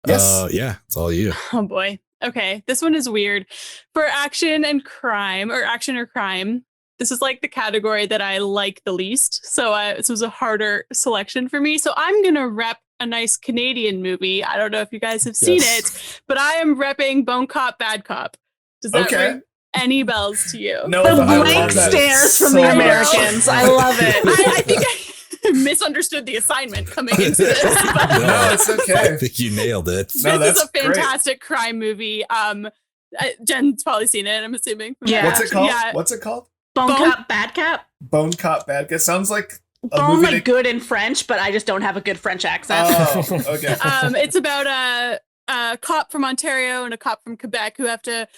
Yes. Yeah, it's all you. Oh boy. Okay, this one is weird. For action and crime, or action or crime, this is like the category that I like the least. So this was a harder selection for me. So I'm going to rep a nice Canadian movie. I don't know if you guys have seen it, but I am repping Bone Cop, Bad Cop. Does that ring any bells to you? No, the blank stares from the Americans. I love it. I think I misunderstood the assignment coming into this. No, it's okay. I think you nailed it. This is a fantastic crime movie. Jen's probably seen it, I'm assuming. Yeah. What's it called? Yeah. What's it called? Bone Cop, Bad Cop? Bone Cop, Bad Cop. Sounds like a Bone movie good in French, but I just don't have a good French accent. Oh, okay. It's about a cop from Ontario and a cop from Quebec who have to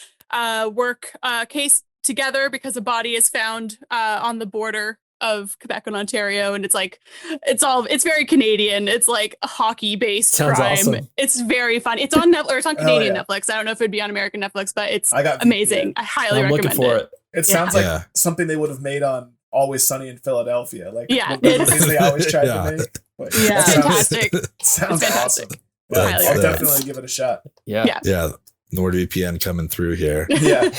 work a case together because a body is found on the border of Quebec and Ontario, and it's very Canadian. It's like a hockey-based crime. Awesome. It's very fun. It's on Netflix, or it's on Canadian Netflix. I don't know if it'd be on American Netflix, but it's amazing. I highly recommend looking for it. It sounds like something they would have made on Always Sunny in Philadelphia. Like the it's movies they always tried to make. But fantastic. Sounds fantastic. awesome. Yeah, I'll definitely give it a shot. Yeah. NordVPN coming through here. Yeah.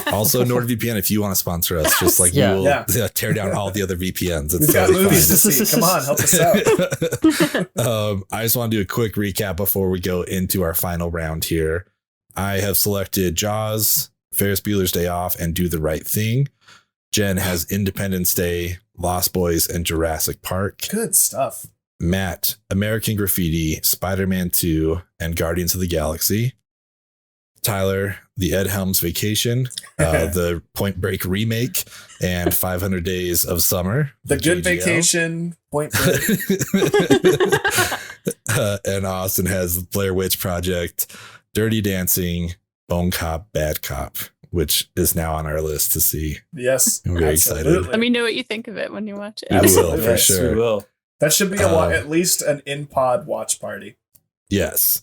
Also, NordVPN, if you want to sponsor us, just like we will tear down all the other VPNs. It's We've got movies to see. Come on, help us out. I just want to do a quick recap before we go into our final round here. I have selected Jaws, Ferris Bueller's Day Off, and Do the Right Thing. Jen has Independence Day, Lost Boys, and Jurassic Park. Good stuff. Matt, American Graffiti, Spider-Man 2, and Guardians of the Galaxy. Tyler, The Ed Helms Vacation, the Point Break remake, and 500 Days of Summer. The Good JGL. Vacation, Point Break. And Austin has Blair Witch Project, Dirty Dancing, Bone Cop, Bad Cop, which is now on our list to see. Yes. I'm very excited. Let me know what you think of it when you watch it. We will, for sure. We will. That should be at least an in-pod watch party. Yes.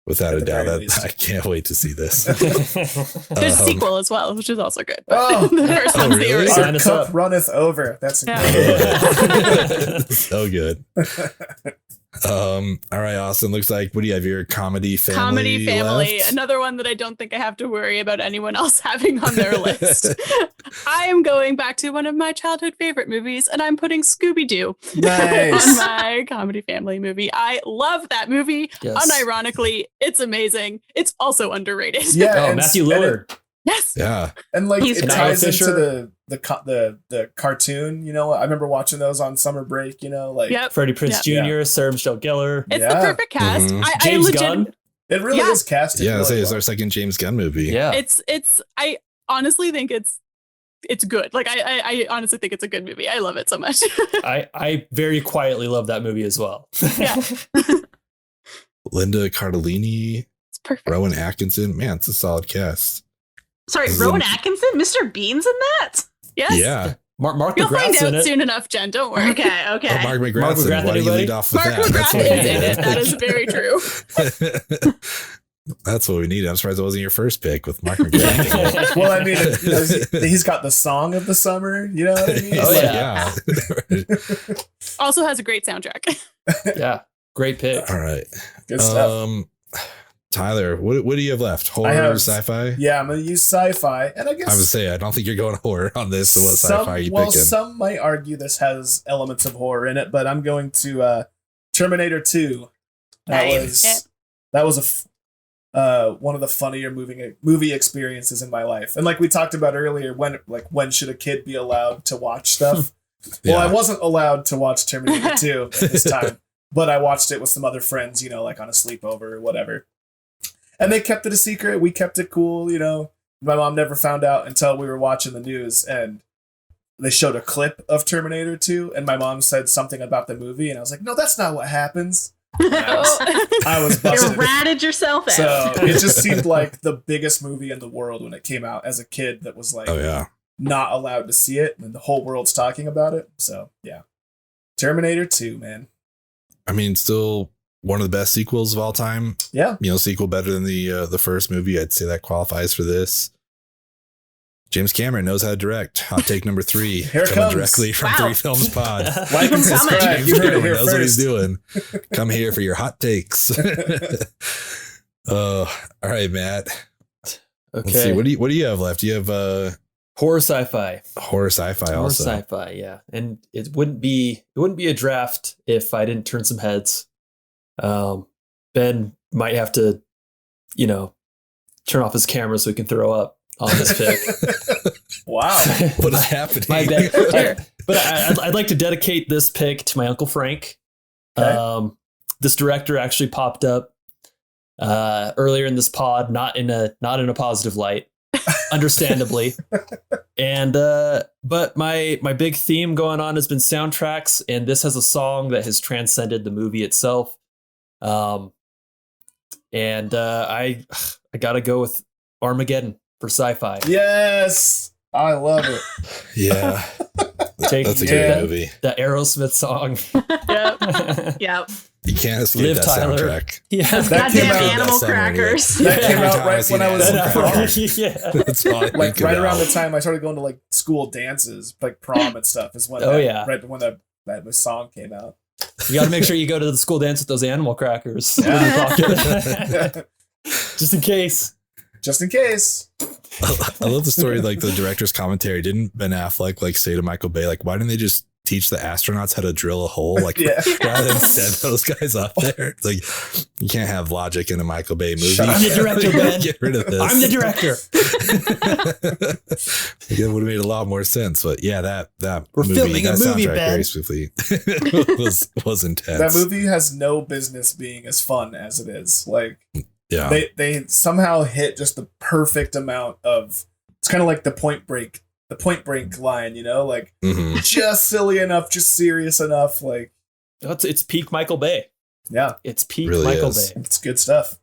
Without a doubt. I can't wait to see this. There's a sequel as well, which is also good. Oh, the first one's the really? original. Our cup runneth over. That's so good. All right, Austin. Looks like, what do you have? Your comedy family left? Another one that I don't think I have to worry about anyone else having on their list. I am going back to one of my childhood favorite movies, and I'm putting ScoobyDoo on my comedy family movie. I love that movie. Yes. Unironically, it's amazing. It's also underrated. Yeah, Matthew Lillard. Yes. Yeah. And like He's it great. ties Fisher. into the cartoon, you know. I remember watching those on summer break, you know, like Yep. Freddie Prinze Yeah. Jr., Sarah Michelle Gellar. It's the Yeah. perfect cast. Mhm. I James legit, Gunn. it really Yeah. is casted. Yeah, really it's well. our second James Gunn movie. Yeah. It's I honestly think it's good. Like I honestly think it's a good movie. I love it so much. I very quietly love that movie as well. Yeah. Linda Cardellini, It's perfect. Rowan Atkinson. Man, it's a solid cast. Sorry, This is Rowan a- Atkinson, Mr. Bean's in that. Yes. Yeah. Mark You'll find McGrath's in out it. soon enough, Jen. Don't worry. Okay. Oh, Mark McGrath. Mark McGrath, Why do you anybody? lead off with Mark that? McGrath what is we in it. need. That is very true. That's what we need. I'm surprised it wasn't your first pick with Mark McGrath. Well, I mean, you know, he's got the song of the summer. You know what I mean? Oh, It's like, yeah. Also has a great soundtrack. Yeah. Great pick. All right. good stuff. Tyler, what do you have left? Horror, I have- sci-fi? Yeah, I'm gonna use sci-fi, and I guess I would say I don't think you're going horror on this. So what sci-fi are you well, picking? some might argue this has elements of horror in it, but I'm going to Terminator 2. Nice. That was one of the funnier movie experiences in my life. And like we talked about earlier, when should a kid be allowed to watch stuff? Well, I wasn't allowed to watch Terminator 2 at this time, but I watched it with some other friends, you know, like on a sleepover or whatever. And they kept it a secret. We kept it cool, you know. My mom never found out until we were watching the news and they showed a clip of Terminator 2 and my mom said something about the movie and I was like, no, that's not what happens. I was busted. You ratted yourself out. So it just seemed like the biggest movie in the world when it came out as a kid that was like Oh yeah. not allowed to see it and the whole world's talking about it. So yeah. Terminator 2, man. I mean, still one of the best sequels of all time. Yeah. You know, sequel better than the first movie. I'd say that qualifies for this. James Cameron knows how to direct. Hot take number 3. Here it coming comes. directly from Wow. 3 Films Pod. Like and subscribe. James You heard it Cameron here knows what he's first. doing. Come here for your hot takes. All right, Matt. Let's see. Okay. What do you have left? Do you have Horror sci-fi. horror sci-fi Horror also? sci-fi, yeah. And it wouldn't be a draft if I didn't turn some heads. Ben might have to, you know, turn off his camera so he can throw up on this pick. Wow. What is happening? My bad. But I'd like to dedicate this pick to my Uncle Frank. Okay. This director actually popped up earlier in this pod, not in a positive light, understandably. And but my big theme going on has been soundtracks, and this has a song that has transcended the movie itself. And I gotta go with Armageddon for sci-fi. Yes. I love it. Yeah. Take That's a Yeah. great movie. the Aerosmith song. Yep. Yep. You can't escape Liv that Tyler. soundtrack. Yeah. That came Goddamn out- animal That summer, crackers. That came Every out time I right see when I that was in song, college. Yeah. That's all I Like think right about. around the time I started going to like school dances, like prom and stuff is when Oh, yeah. right when that song came out. You got to make sure you go to the school dance with those animal crackers in your pocket. Just in case. Just in case. I love the story, like the director's commentary. Didn't Ben Affleck like say to Michael Bay, like, why didn't they just teach the astronauts how to drill a hole? Like, Yeah. rather than send those guys up there. It's like, you can't have logic in a Michael Bay movie. Shut up. I'm the director, Ben. Get rid of this. I'm the director. It would have made a lot more sense. But yeah, that We're movie, filming a that movie, soundtrack Ben. very swiftly was intense. That movie has no business being as fun as it is. Like Yeah. they somehow hit just the perfect amount of. It's kind of like the Point Break line, you know, like Mhm. just silly enough, just serious enough. Like It's peak Michael Bay. yeah, It's peak Really Michael is. Bay. it's good stuff.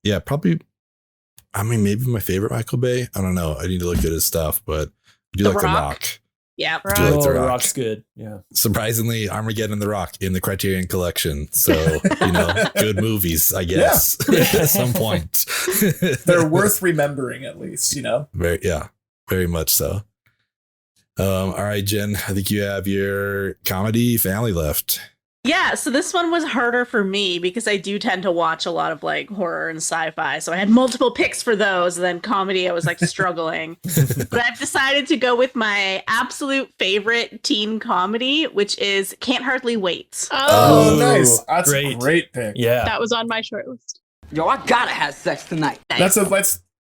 Yeah, probably. I mean, maybe my favorite Michael Bay. I don't know. I need to look at his stuff, but I do The like The Rock? Rock. Yep. I do like The The Rock. Rock's good. Yeah. Surprisingly, Armageddon and The Rock in the Criterion Collection. So, good movies, I guess, at some point. They're worth remembering at least, you know. Very much so. All right, Jen, I think you have your comedy family left. Yeah, so this one was harder for me because I do tend to watch a lot of like horror and sci-fi. So I had multiple picks for those. And then comedy, I was like struggling. But I've decided to go with my absolute favorite teen comedy, which is Can't Hardly Wait. Oh, Ooh, nice. That's a great. great pick. Yeah. That was on my short list. Yo, I gotta have sex tonight. That's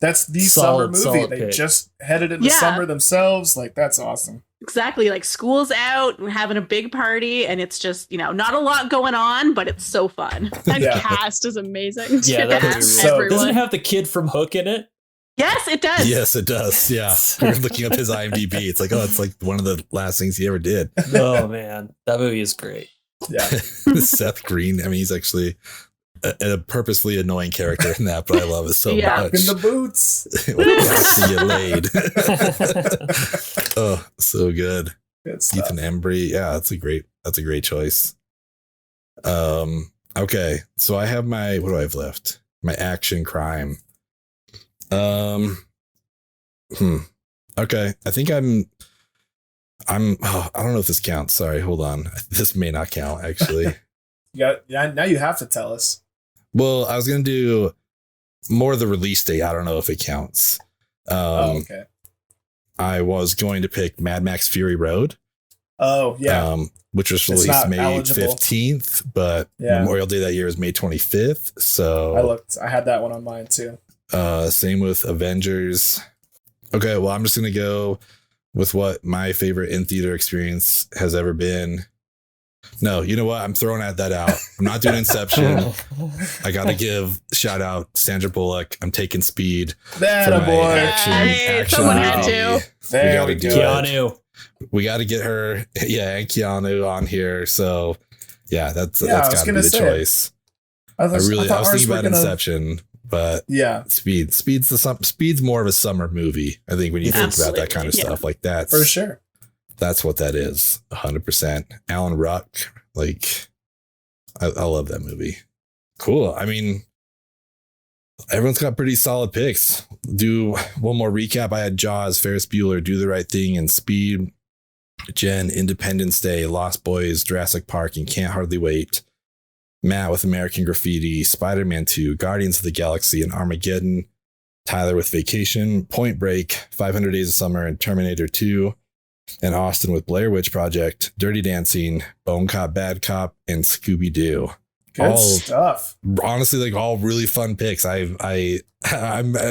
That's the summer movie. Solid They pick. just headed into summer themselves. Like, that's awesome. Exactly. Like school's out and having a big party, and it's just, not a lot going on, but it's so fun. That cast is amazing. Yeah, that movie Everyone. doesn't it have the kid from Hook in it? Yes, it does. Yes, it does. Yeah. We're looking up his IMDb. It's like, it's like one of the last things he ever did. Oh man, that movie is great. Yeah. Seth Green. I mean, he's actually a purposely annoying character in that, but I love it so much. In the boots. To get laid. Oh, so good. Ethan Embry. Yeah, that's a great choice. Okay. So I have what do I have left? My action crime. Okay. I think I don't know if this counts. Sorry, hold on. This may not count, actually. Yeah, now you have to tell us. Well, I was gonna do more of the release date. I don't know if it counts. Okay. I was going to pick Mad Max Fury Road. Oh, yeah. Which was released May 15th, but Memorial Day that year is May 25th. So I had that one on mine too. Same with Avengers. Okay, well, I'm just gonna go with what my favorite in theater experience has ever been. No, you know what? I'm throwing that out. I'm not doing Inception. I got to give shout out Sandra Bullock. I'm taking Speed. That a boy. Action someone had to. There we go. Keanu. We got to get her. Yeah, and Keanu on here. So yeah, that's got to be the choice. I was thinking about Inception, but Speed's more of a summer movie. I think when you think about that kind of stuff, like that, for sure. That's what that is. 100%. Alan Ruck. Like, I love that movie. Cool. I mean, everyone's got pretty solid picks. Do one more recap. I had Jaws, Ferris Bueller, Do the Right Thing, and Speed. Jen, Independence Day, Lost Boys, Jurassic Park, and Can't Hardly Wait. Matt with American Graffiti, Spider-Man 2, Guardians of the Galaxy, and Armageddon. Tyler with Vacation, Point Break, 500 Days of Summer, and Terminator 2. And Austin with Blair Witch Project, Dirty Dancing, Bone Cop, Bad Cop, and Scooby-Doo. Good stuff. Honestly, like all really fun picks. I'm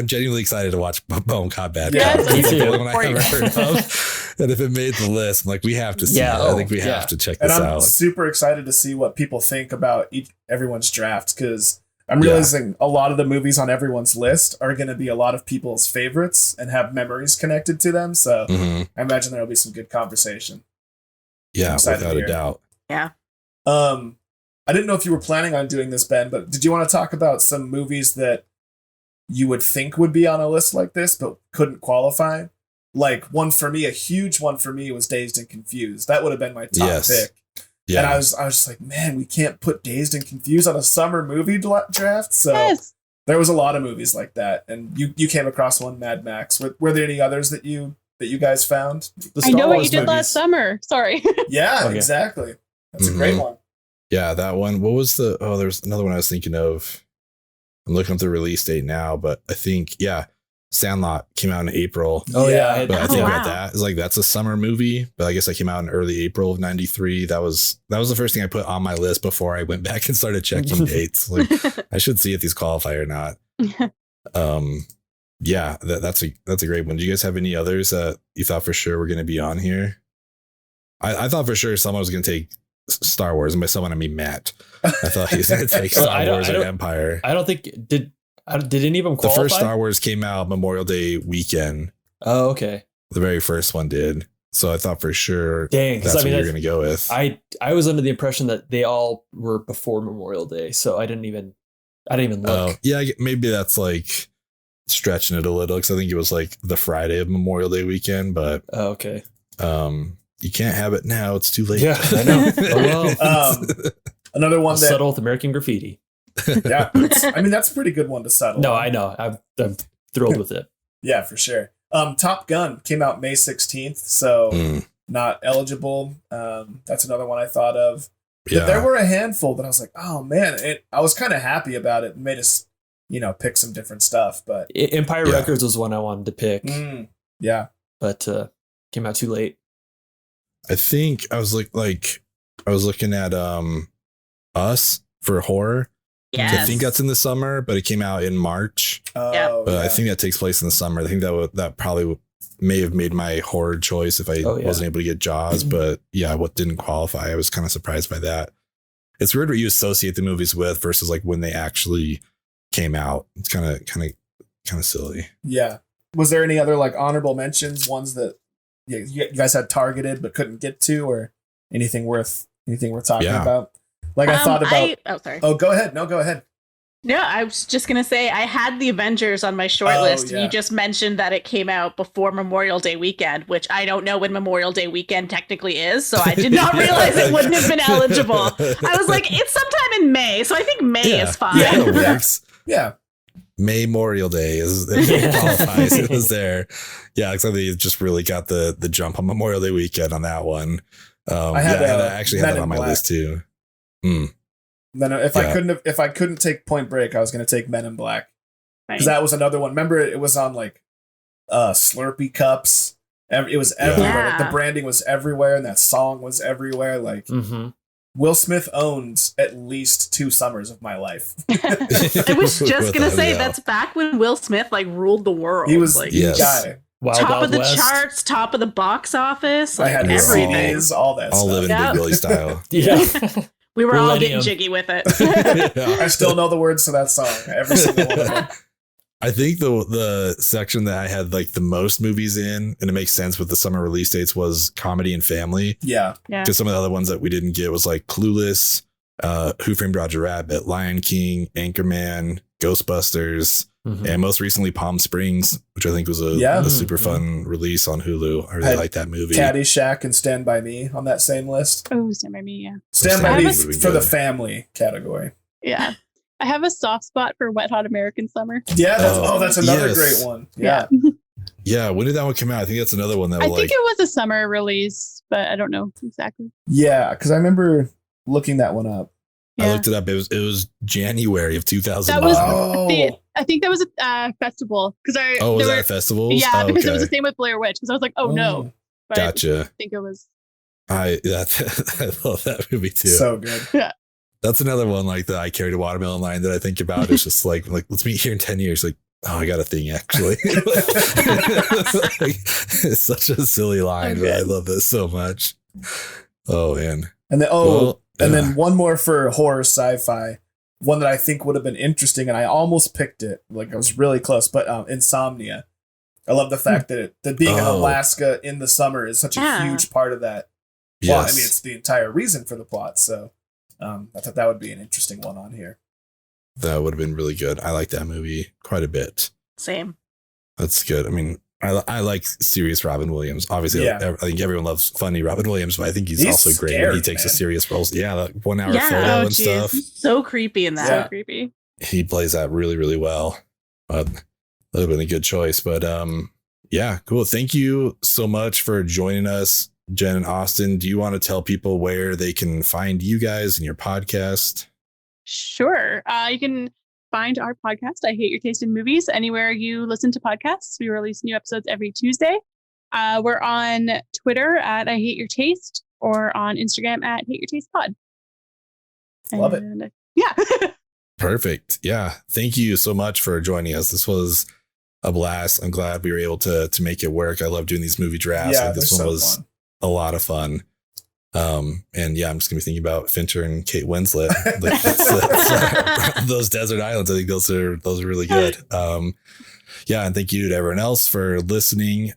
genuinely excited to watch Bone Cop, Bad Cop. Me too. The only one I haven't heard of. And if it made the list, I'm like, we have to see it. I think we have to check this out. And I'm super excited to see what people think about everyone's draft, because I'm realizing a lot of the movies on everyone's list are going to be a lot of people's favorites and have memories connected to them. So I imagine there'll be some good conversation. Yeah, without a doubt. Yeah. I didn't know if you were planning on doing this, Ben, but did you want to talk about some movies that you would think would be on a list like this, but couldn't qualify? Like a huge one for me was Dazed and Confused. That would have been my top pick. Yeah. And I was just like, man, we can't put Dazed and Confused on a summer movie draft. So there was a lot of movies like that. And you came across one, Mad Max. Were there any others that you guys found? I know what you did last summer. Sorry. Yeah, exactly. That's a great one. Yeah, that one. What was there's another one I was thinking of. I'm looking up the release date now, but I think, Sandlot came out in April. Oh yeah, but I think about that. It's like, that's a summer movie, but I guess I came out in early April of 93. That was the first thing I put on my list before I went back and started checking dates. Like, I should see if these qualify or not. Yeah, that's a great one. Do you guys have any others that you thought for sure were going to be on here? I thought for sure someone was going to take Star Wars, and by someone I mean Matt. I thought he was going to take Star Wars or Empire. I don't think did any of them qualify? The first Star Wars came out Memorial Day weekend. Oh, okay. The very first one did. So I thought for sure that's what you're going to go with. I was under the impression that they all were before Memorial Day, so I didn't even look. Yeah, maybe that's like stretching it a little, because I think it was like the Friday of Memorial Day weekend, but okay. You can't have it now. It's too late. Yeah, I know. Oh, well. Another one that settle with American Graffiti. Yeah, that's a pretty good one to settle. No, I know. I'm thrilled with it. Yeah, for sure. Top Gun came out May 16th, so not eligible. That's another one I thought of. But there were a handful that I was like, oh man, I was kind of happy about it. It made us, pick some different stuff. But Empire Records was one I wanted to pick. Yeah, but came out too late. I think I was looking at Us for horror. Yes. I think that's in the summer, but it came out in March. Oh, But I think that takes place in the summer. I think that probably may have made my horror choice if I wasn't able to get Jaws. But yeah, what didn't qualify? I was kind of surprised by that. It's weird what you associate the movies with versus like when they actually came out. It's kind of silly. Yeah. Was there any other like honorable mentions, ones that you guys had targeted but couldn't get to, or anything worth talking about? Like I thought about. sorry. Oh, go ahead. No, go ahead. No, I was just going to say I had the Avengers on my short list. You just mentioned that it came out before Memorial Day weekend, which I don't know when Memorial Day weekend technically is, so I did not realize it wouldn't have been eligible. I was like, it's sometime in May, so I think May is fine. Yeah, it works. Yeah. Memorial Day it qualifies. It was there. Yeah, because they just really got the jump on Memorial Day weekend on that one. I actually had that on my list too. Then if I couldn't take Point Break, I was going to take Men in Black, because that was another one. Remember, it was on like Slurpee cups. It was everywhere. Like, the branding was everywhere, and that song was everywhere. Like Will Smith owns at least 2 summers of my life. I was just going to say that's back when Will Smith like ruled the world. He was like, the guy. Top of the charts, top of the box office. Like, I had everything, all that all stuff. living Big Willie style. We were all getting jiggy with it. I still know the words to that song. Every single one of them. I think the section that I had like the most movies in, and it makes sense with the summer release dates, was comedy and family. Yeah. Because some of the other ones that we didn't get was like Clueless, Who Framed Roger Rabbit, Lion King, Anchorman, Ghostbusters, and most recently Palm Springs, which I think was a super fun release on Hulu. I really like that movie. Caddyshack and Stand By Me on that same list. Oh, Stand By Me, yeah. Stand By Me for the family category. Yeah. I have a soft spot for Wet Hot American Summer. Yeah, that's another great one. Yeah. Yeah, when did that one come out? I think that's another one that I think it was a summer release, but I don't know exactly. Yeah, because I remember looking that one up. I looked it up. It was January of 2000. That was I think that was a festival. Was that a festival? Yeah, because it was the same with Blair Witch. Because I was like, no. But gotcha. I think it was. I love that movie too. So good. Yeah. That's another one like the I Carried a Watermelon line that I think about. It's just like let's meet here in 10 years. Like, oh, I got a thing actually. It's such a silly line, but I love this so much. Oh man. And then then one more for horror sci-fi, one that I think would have been interesting, and I almost picked it. Like I was really close, but Insomnia. I love the fact that being in Alaska in the summer is such a huge part of that plot. I mean, it's the entire reason for the plot. So I thought that would be an interesting one on here. That would have been really good. I like that movie quite a bit. Same. That's good. I mean, I like serious Robin Williams. Obviously, I think everyone loves funny Robin Williams, but I think he's also great when he takes a serious role. Yeah, that 1 hour photo and stuff. So creepy in that. So creepy. He plays that really, really well. That would have been a good choice. But yeah, cool. Thank you so much for joining us, Jenn and Austin. Do you want to tell people where they can find you guys and your podcast? Sure. You can find our podcast, I Hate Your Taste in Movies, anywhere you listen to podcasts. We release new episodes every Tuesday. We're on Twitter at I Hate Your Taste, or on Instagram at Hate Your Taste Pod. Love it. Yeah. Perfect. Yeah. Thank you so much for joining us. This was a blast. I'm glad we were able to make it work. I love doing these movie drafts. Yeah, this one was fun. A lot of fun. And yeah, I'm just gonna be thinking about Fincher and Kate Winslet. Those desert islands. I think those are really good. Yeah, and thank you to everyone else for listening.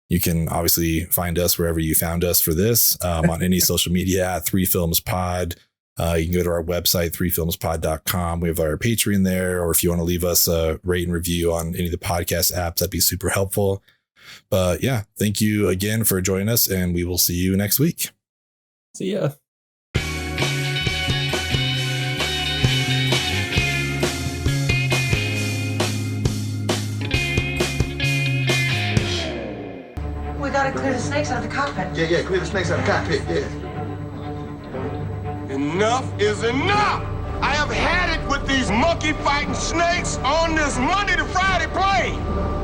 You can obviously find us wherever you found us for this, on any social media at 3filmspod. You can go to our website, 3filmspod.com. We have our Patreon there, or if you want to leave us a rate and review on any of the podcast apps, that'd be super helpful. But yeah, thank you again for joining us, and we will see you next week. See ya. We gotta clear the snakes out of the cockpit. Yeah, clear the snakes out of the cockpit, yeah. Enough is enough! I have had it with these monkey fighting snakes on this Monday to Friday plane!